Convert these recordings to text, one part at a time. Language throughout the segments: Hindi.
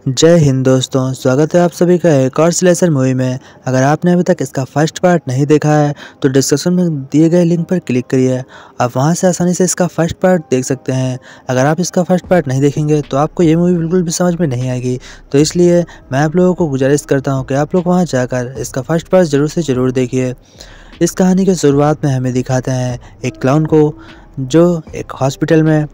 जय हिंद दोस्तों, स्वागत है आप सभी का एक और स्लेशर मूवी में। अगर आपने अभी तक इसका फर्स्ट पार्ट नहीं देखा है तो डिस्क्रिप्शन में दिए गए लिंक पर क्लिक करिए। आप वहां से आसानी से इसका फर्स्ट पार्ट देख सकते हैं। अगर आप इसका फर्स्ट पार्ट नहीं देखेंगे तो आपको ये मूवी बिल्कुल भी समझ में नहीं आएगी। तो इसलिए मैं आप लोगों को गुजारिश करता हूँ कि आप लोग वहाँ जाकर इसका फर्स्ट पार्ट ज़रूर से ज़रूर देखिए। इस कहानी के शुरुआत में हमें दिखाते हैं एक क्लाउन को जो एक हॉस्पिटल में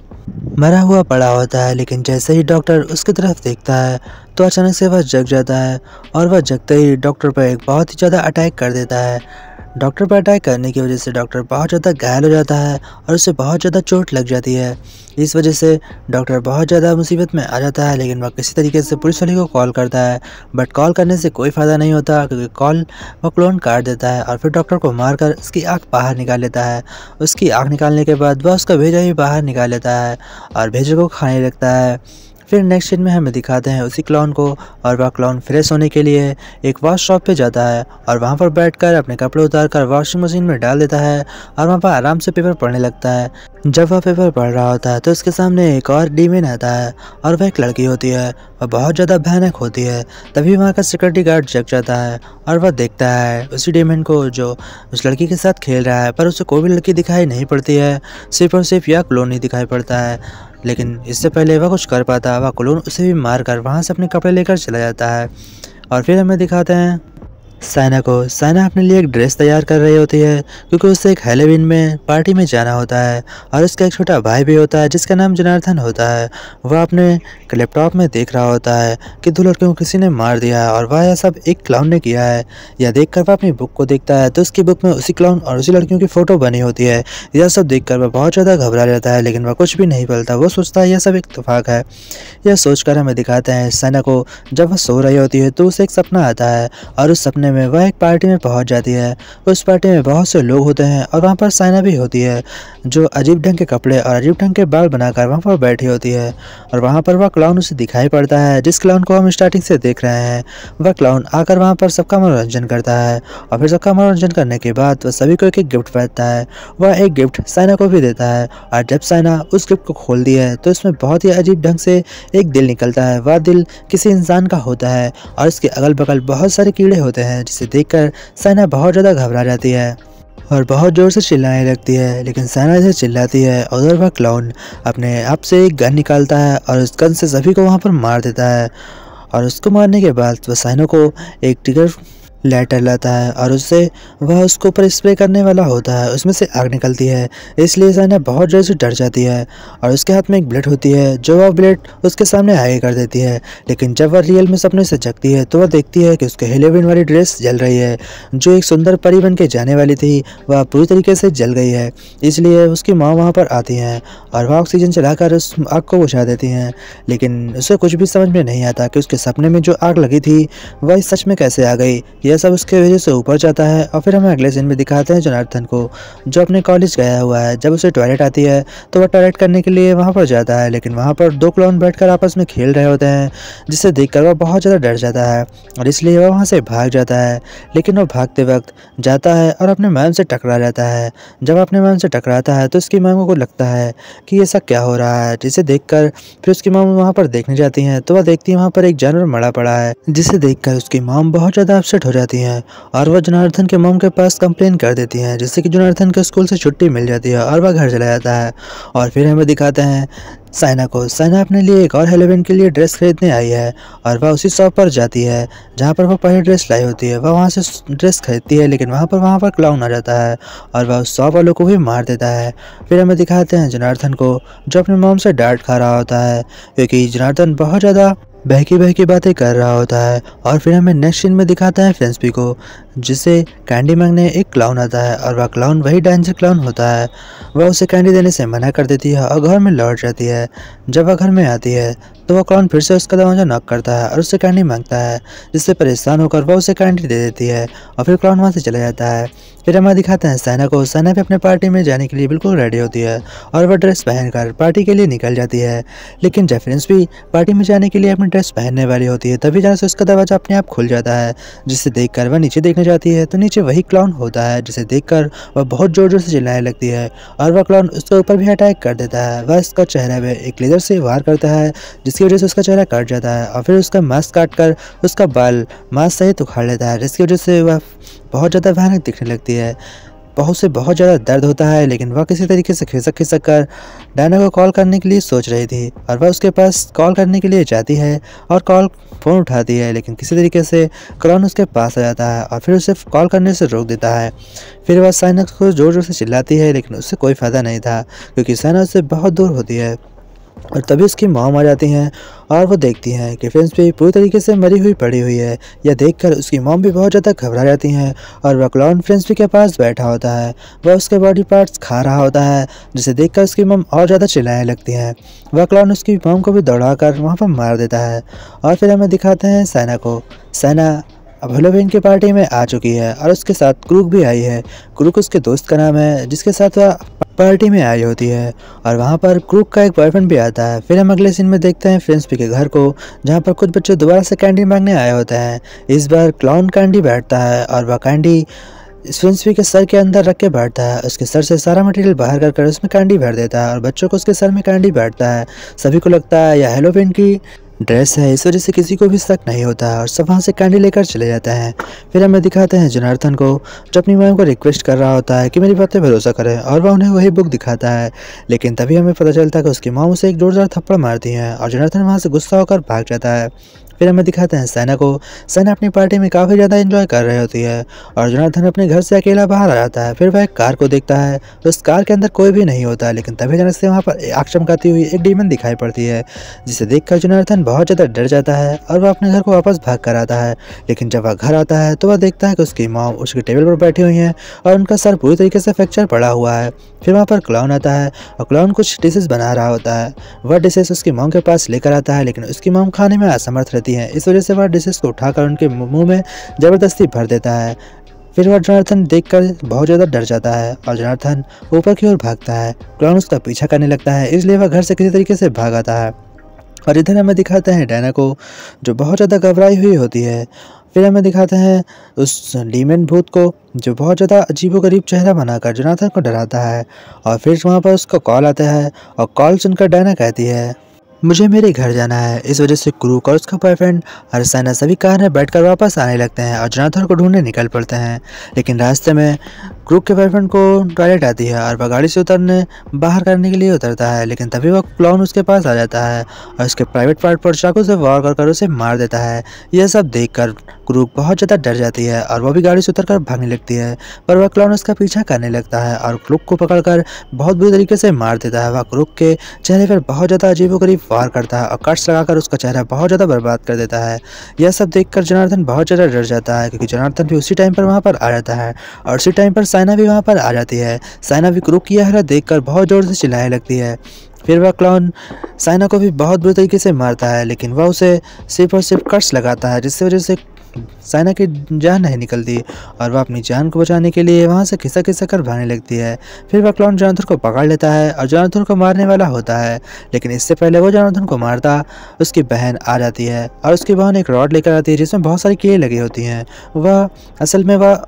मरा हुआ पड़ा होता है, लेकिन जैसे ही डॉक्टर उसकी तरफ देखता है तो अचानक से वह जग जाता है और वह जगते ही डॉक्टर पर एक बहुत ही ज़्यादा अटैक कर देता है। डॉक्टर पर अटैक करने की वजह से डॉक्टर बहुत ज़्यादा घायल हो जाता है और उसे बहुत ज़्यादा चोट लग जाती है। इस वजह से डॉक्टर बहुत ज़्यादा मुसीबत में आ जाता है, लेकिन वह किसी तरीके से पुलिस वाले को कॉल करता है। बट कॉल करने से कोई फ़ायदा नहीं होता क्योंकि कॉल वह क्लोन काट देता है और फिर डॉक्टर को मारकर उसकी आँख बाहर निकाल लेता है। उसकी आँख निकालने के बाद वह उसका भेजा भी बाहर निकाल लेता है और भेजे को खाने लगता है। फिर नेक्स्ट सीन में हमें दिखाते हैं उसी क्लाउन को, और वह क्लाउन फ्रेश होने के लिए एक वॉश शॉप पे जाता है और वहाँ पर बैठकर अपने कपड़े उतारकर वॉशिंग मशीन में डाल देता है और वहाँ पर आराम से पेपर पढ़ने लगता है। जब वह पेपर पढ़ रहा होता है तो उसके सामने एक और डीमन आता है और वह एक लड़की होती है। वह बहुत ज़्यादा भयानक होती है। तभी वहाँ का सिक्योरिटी गार्ड जग जाता है और वह देखता है उसी डीमन को जो उस लड़की के साथ खेल रहा है, पर उसे कोई भी लड़की दिखाई नहीं पड़ती है, सिर्फ और सिर्फ यह क्लोन ही दिखाई पड़ता है। लेकिन इससे पहले वह कुछ कर पाता, वह क्लोन उसे भी मारकर वहाँ से अपने कपड़े लेकर चला जाता है। और फिर हमें दिखाते हैं साइना को। साइना अपने लिए एक ड्रेस तैयार कर रही होती है क्योंकि उसे एक हैलोवीन में पार्टी में जाना होता है और उसका एक छोटा भाई भी होता है जिसका नाम जनार्दन होता है। वह अपने लैपटॉप में देख रहा होता है कि दो लड़कियों को किसी ने मार दिया है और वह यह सब एक क्लाउन ने किया है। यह देखकर वह अपनी बुक को देखता है तो उसकी बुक में उसी क्लाउन और उसी लड़कियों की फ़ोटो बनी होती है। यह सब देखकर वह बहुत ज़्यादा घबरा जाता है, लेकिन वह कुछ भी नहीं बोलता। वो सोचता है यह सब एक इत्तेफाक है। यह सोचकर हमें दिखाते हैं साइना को जब वह सो रही होती है तो उसे एक सपना आता है और उस सपने में वह एक पार्टी में पहुंच जाती है। उस पार्टी में बहुत से लोग होते हैं और वहाँ पर साइना भी होती है जो अजीब ढंग के कपड़े और अजीब ढंग के बाल बनाकर वहाँ पर बैठी होती है। और वहाँ पर वह क्लाउन उसे दिखाई पड़ता है जिस क्लाउन को हम स्टार्टिंग से देख रहे हैं। वह क्लाउन आकर वहाँ पर सबका मनोरंजन करता है और फिर सबका मनोरंजन करने के बाद वह सभी को एक एक गिफ्ट देता है। वह एक गिफ्ट साइना को भी देता है और जब साइना उस गिफ्ट को खोलती है तो इसमें बहुत ही अजीब ढंग से एक दिल निकलता है। वह दिल किसी इंसान का होता है और इसके अगल बगल बहुत सारे कीड़े होते हैं, जिसे देखकर साइना बहुत ज़्यादा घबरा जाती है और बहुत ज़ोर से चिल्लाने लगती है। लेकिन साइना इधर चिल्लाती है और उधर वह क्लाउन अपने आप से एक गन निकालता है और उस गन से सभी को वहाँ पर मार देता है। और उसको मारने के बाद वह साइना को एक ट्रिगर लाइटर लाता है और उससे वह उसको ऊपर स्प्रे करने वाला होता है। उसमें से आग निकलती है, इसलिए साइना बहुत जोर से डर जाती है और उसके हाथ में एक ब्लेड होती है जो वह ब्लेड उसके सामने आगे कर देती है। लेकिन जब वह रियल में सपने से जगती है तो वह देखती है कि उसके हेलोवीन वाली ड्रेस जल रही है। जो एक सुंदर परी बन के जाने वाली थी वह पूरी तरीके से जल गई है। इसलिए उसकी माँ वहाँ पर आती हैं और वह ऑक्सीजन चलाकर उस आग को बुझा देती हैं। लेकिन उसे कुछ भी समझ में नहीं आता कि उसके सपने में जो आग लगी थी वह सच में कैसे आ गई। यह सब उसके वजह से ऊपर जाता है और फिर हमें अगले सीन में दिखाते हैं जनार्दन को जो अपने कॉलेज गया हुआ है। जब उसे टॉयलेट आती है तो वह टॉयलेट करने के लिए वहाँ पर जाता है, लेकिन वहाँ पर दो क्लाउन बैठकर आपस में खेल रहे होते हैं जिसे देखकर वह बहुत ज़्यादा डर जाता है और इसलिए वह वहाँ से भाग जाता है। लेकिन वह भागते वक्त जाता है और अपने मैम से टकरा जाता है। जब अपने मैम से टकराता है तो उसकी मैम को लगता है कि ऐसा क्या हो रहा है, जिसे देखकर फिर उसकी माम वहाँ पर देखने जाती हैं तो वह देखती है वहाँ पर एक जानवर मरा पड़ा है, जिसे देखकर उसकी माम बहुत ज़्यादा अपसेट हो जाती हैं और वह जनार्दन के मॉम के पास कंप्लेन कर देती हैं, जिससे कि जनार्दन के स्कूल से छुट्टी मिल जाती है और वह घर चला जाता है। और फिर हमें दिखाते हैं साइना को। साइना अपने लिए एक और हेलोवीन के लिए ड्रेस खरीदने आई है और वह उसी शॉप पर जाती है जहाँ पर वह पहले ड्रेस लाई होती है। वह वहाँ से ड्रेस खरीदती है, लेकिन वहाँ पर क्लाउन आ जाता है और वह उस शॉप वालों को भी मार देता है। फिर हमें दिखाते हैं जनार्दन को जो अपने मॉम से डांट खा रहा होता है क्योंकि जनार्दन बहुत ज़्यादा बहकी बहकी बातें कर रहा होता है। और फिर हमें नेक्स्ट सीन में दिखाता है फ्रेंसपी को, जिसे कैंडी मांगने एक क्लाउन आता है और वह क्लाउन वही डांसर क्लाउन होता है। वह उसे कैंडी देने से मना कर देती है और घर में लौट जाती है। जब वह घर में आती है तो वह क्लाउन फिर से उसका दरवाजा नॉक करता है और उससे कैंडी मांगता है, जिससे परेशान होकर वह उसे कैंडी दे देती है और फिर क्लाउन वहाँ से चला जाता है। फिर हमें दिखाते हैं साइना को। साइना भी अपने पार्टी में जाने के लिए बिल्कुल रेडी होती है और वह ड्रेस पहनकर पार्टी के लिए निकल जाती है। लेकिन जब फ्रेंसपी पार्टी में जाने के लिए अपनी ड्रेस पहनने वाली होती है तभी जहाँ से उसका दरवाजा अपने आप खुल जाता है, जिसे देखकर वह नीचे देखने देखने जाती है तो नीचे वही क्लाउन होता है, जिसे देखकर वह बहुत जोर जोर से चिल्लाने लगती है और वह क्लाउन उसके ऊपर भी अटैक कर देता है। वह उसका चेहरे में एक लेजर से वार करता है, जिसकी वजह से उसका चेहरा कट जाता है और फिर उसका मास्क काट कर उसका बाल मास्क सहित उखाड़ लेता है, जिसकी वजह से वह बहुत ज़्यादा भयानक दिखने लगती है। बहुत ज़्यादा दर्द होता है, लेकिन वह किसी तरीके से खिसक खिसक कर डायना को कॉल करने के लिए सोच रही थी और वह उसके पास कॉल करने के लिए जाती है और फ़ोन उठाती है, लेकिन किसी तरीके से क्लाउन उसके पास आ जाता है और फिर उसे कॉल करने से रोक देता है। फिर वह साइना को ज़ोर ज़ोर से चिल्लाती है, लेकिन उससे कोई फ़ायदा नहीं था क्योंकि साइना उससे बहुत दूर होती है। और तभी उसकी मॉम आ जाती हैं और वो देखती हैं कि फ्रेंड्सपी पूरी तरीके से मरी हुई पड़ी हुई है। यह देखकर उसकी मॉम भी बहुत ज़्यादा घबरा जाती हैं और वह क्लाउन फ्रेंड्सपी के पास बैठा होता है। वह उसके बॉडी पार्ट्स खा रहा होता है, जिसे देखकर उसकी मॉम और ज़्यादा चिल्लाने लगती हैं। वह क्लाउन उसकी मॉम को भी दौड़ाकर वहाँ पर मार देता है और फिर हमें दिखाते हैं साइना को। साइना अब हेलोवीन की पार्टी में आ चुकी है और उसके साथ क्रूक भी आई है। क्रूक उसके दोस्त का नाम है, जिसके साथ वह पार्टी में आई होती है और वहाँ पर क्रूक का एक बॉयफ्रेंड भी आता है। फिर हम अगले सीन में देखते हैं फ्रेंड्सपी के घर को, जहाँ पर कुछ बच्चे दोबारा से कैंडी मांगने आए होते हैं। इस बार क्लाउन कैंडी बैठता है और वह कैंडी फ्रेंड्सपी के सर के अंदर रख के बैठता है। उसके सर से सारा मटेरियल बाहर कर उसमें कैंडी भर देता है और बच्चों को उसके सर में कैंडी बैठता है। सभी को लगता है यह हेलोवीन की ड्रेस है, इस वजह से किसी को भी शक नहीं होता है और सब वहाँ से कैंडी लेकर चले जाते हैं। फिर हमें दिखाते हैं जनार्दन को, जो अपनी मैम को रिक्वेस्ट कर रहा होता है कि मेरी बात पे भरोसा करें और वह उन्हें वही बुक दिखाता है। लेकिन तभी हमें पता चलता है कि उसकी माँ उसे एक जोरदार थप्पड़ मारती है और जनार्दन वहाँ से गुस्सा होकर भाग जाता है। फिर हमें दिखाते हैं साइना को। साइना अपनी पार्टी में काफ़ी ज़्यादा एंजॉय कर रही होती है और जनार्दन अपने घर से अकेला बाहर आ जाता है। फिर वह एक कार को देखता है, उस कार के अंदर कोई भी नहीं होता, लेकिन तभी अचानक से वहाँ पर आग चमकाती हुई एक डीमन दिखाई पड़ती है, जिसे देखकर जनार्दन बहुत ज़्यादा डर जाता है और वह अपने घर को वापस भाग कर आता है। लेकिन जब वह घर आता है तो वह देखता है कि उसकी मॉम उसके टेबल पर बैठी हुई हैं और उनका सर पूरी तरीके से फ्रैक्चर पड़ा हुआ है। फिर वहाँ पर क्लाउन आता है और क्लाउन कुछ डिशेस बना रहा होता है। वह डिशेस उसकी मॉम के पास लेकर आता है, लेकिन उसकी मॉम खाने में असमर्थ रहती है। इस वजह से वह डिशेस को उठाकर उनके मुंह में ज़बरदस्ती भर देता है। फिर वह जनार्दन देखकर बहुत ज़्यादा डर जाता है और जनार्दन ऊपर की ओर भागता है। क्लाउन उसका पीछा करने लगता है, इसलिए वह घर से किसी तरीके से भाग आता है। और इधर हमें दिखाते हैं डायना को, जो बहुत ज़्यादा घबराई हुई होती है। फिर हमें दिखाते हैं उस डीमन भूत को, जो बहुत ज़्यादा अजीबोगरीब चेहरा बनाकर जनार्दन को डराता है। और फिर वहाँ पर उसका कॉल आता है और कॉल सुनकर डायना कहती है मुझे मेरे घर जाना है। इस वजह से क्रूक और उसका बॉयफ्रेंड और साइना सभी कार में बैठकर वापस आने लगते हैं और जनार्दन को ढूंढने निकल पड़ते हैं। लेकिन रास्ते में क्रूक के बॉयफ्रेंड को टॉयलेट आती है और वह गाड़ी से उतरने बाहर करने के लिए उतरता है, लेकिन तभी वह क्लाउन उसके पास आ जाता है और उसके प्राइवेट पार्ट पर चाकू से वार कर उसे मार देता है। यह सब देखकर क्रूक बहुत ज़्यादा डर जाती है और वह भी गाड़ी से उतरकर भागने लगती है, पर वह क्लाउन उसका पीछा करने लगता है और क्रूक को पकड़कर बहुत बुरी तरीके से मार देता है। वह क्रूक के चेहरे पर बहुत ज़्यादा अजीबोगरीब वार करता है और कट्स लगाकर उसका चेहरा बहुत ज़्यादा बर्बाद कर देता है। यह सब देखकर जनार्दन बहुत ज़्यादा डर जाता है, क्योंकि जनार्दन भी उसी टाइम पर वहाँ पर आ जाता है और उसी टाइम पर साइना भी वहाँ पर आ जाती है। साइना भी क्रूक की यह हालत देखकर बहुत ज़ोर से चिल्लाने लगती है। फिर वह क्लाउन साइना को भी बहुत बुरी तरीके से मारता है, लेकिन वह उसे सिर्फ और सिर्फ कट्स लगाता है, जिसकी वजह से साइना की जान नहीं निकलती और वह अपनी जान को बचाने के लिए वहाँ से खिसक खिसक कर भागने लगती है। फिर वह क्लाउन जनार्दन को पकड़ लेता है और जनार्दन को मारने वाला होता है, लेकिन इससे पहले वो जनार्दन को मारता उसकी बहन आ जाती है और उसकी बहन एक रॉड लेकर आती है जिसमें बहुत सारी कीड़े लगी होती हैं। वह असल में वह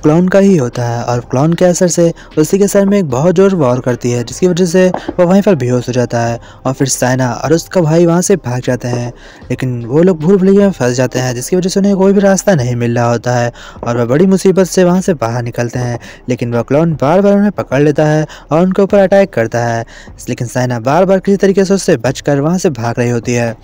क्लाउन का ही होता है और क्लाउन के असर से उसी के सर में एक बहुत जोर वार करती है, जिसकी वजह से वह वहीं पर बेहोश हो जाता है और फिर साइना और उसका भाई वहाँ से भाग जाते हैं, लेकिन वो लोग भूल भुलैया में फंस जाते हैं, जिसकी वजह से उन्हें कोई भी रास्ता नहीं मिल रहा होता है और वह बड़ी मुसीबत से वहाँ से बाहर निकलते हैं। लेकिन वह क्लाउन बार बार उन्हें पकड़ लेता है और उनके ऊपर अटैक करता है, लेकिन साइना बार बार किसी तरीके से उससे बचकर वहाँ से भाग रही होती है।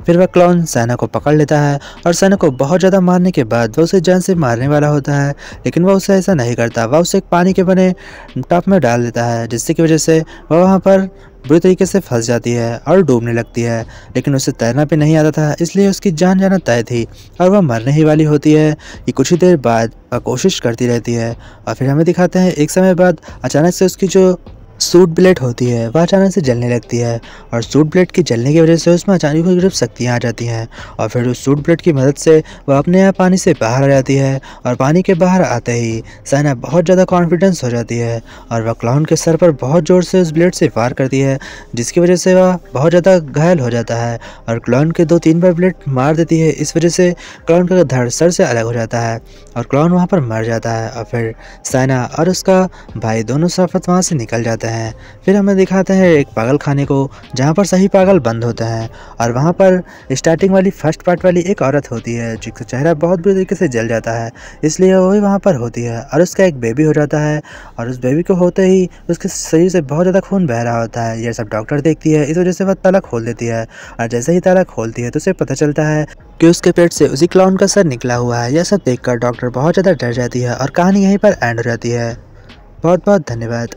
फिर वह क्लाउन साइना को पकड़ लेता है और साइना को बहुत ज़्यादा मारने के बाद वह उसे जान से मारने वाला होता है, लेकिन वह उसे ऐसा नहीं करता। वह उसे एक पानी के बने टब में डाल देता है, जिससे की वजह से वह वहाँ पर बुरी तरीके से फंस जाती है और डूबने लगती है। लेकिन उसे तैरना भी नहीं आता था, इसलिए उसकी जान जाना तय थी और वह मरने ही वाली होती है कि कुछ ही देर बाद वह कोशिश करती रहती है। और फिर हमें दिखाते हैं एक समय बाद अचानक से उसकी जो सूट ब्लेड होती है वह अचानक से जलने लगती है और सूट ब्लेड की जलने की वजह से उसमें अचानक ही कुछ शक्तियाँ आ जाती हैं और फिर उस सूट ब्लेड की मदद से वह अपने आप पानी से बाहर आ जाती है और पानी के बाहर आते ही साइना बहुत ज़्यादा कॉन्फिडेंस हो जाती है और वह क्लाउन के सर पर बहुत ज़ोर से उस ब्लेड से वार करती है, जिसकी वजह से वह बहुत ज़्यादा घायल हो जाता है और क्लाउन के 2-3 बार ब्लेड मार देती है। इस वजह से क्लाउन का धड़ सर से अलग हो जाता है और क्लाउन वहाँ पर मर जाता है और फिर साइना और उसका भाई दोनों साफत वहाँ से निकल जाते हैं। फिर हमें दिखाते हैं एक पागल खाने को जहाँ पर सही पागल बंद होते हैं और वहाँ पर स्टार्टिंग वाली फर्स्ट पार्ट वाली एक औरत होती है जिसका चेहरा बहुत बुरी तरीके से जल जाता है, इसलिए वही वहाँ पर होती है और उसका एक बेबी हो जाता है और उस बेबी को होते ही उसके शरीर से बहुत ज़्यादा खून बह रहा होता है। यह सब डॉक्टर देखती है, इस वजह से वह ताला खोल देती है और जैसे ही ताला खोलती है तो उसे पता चलता है कि उसके पेट से उसी क्लाउन का सर निकला हुआ है। यह सब देखकर डॉक्टर बहुत ज़्यादा डर जाती है और कहानी यहीं पर एंड हो जाती है। बहुत बहुत धन्यवाद।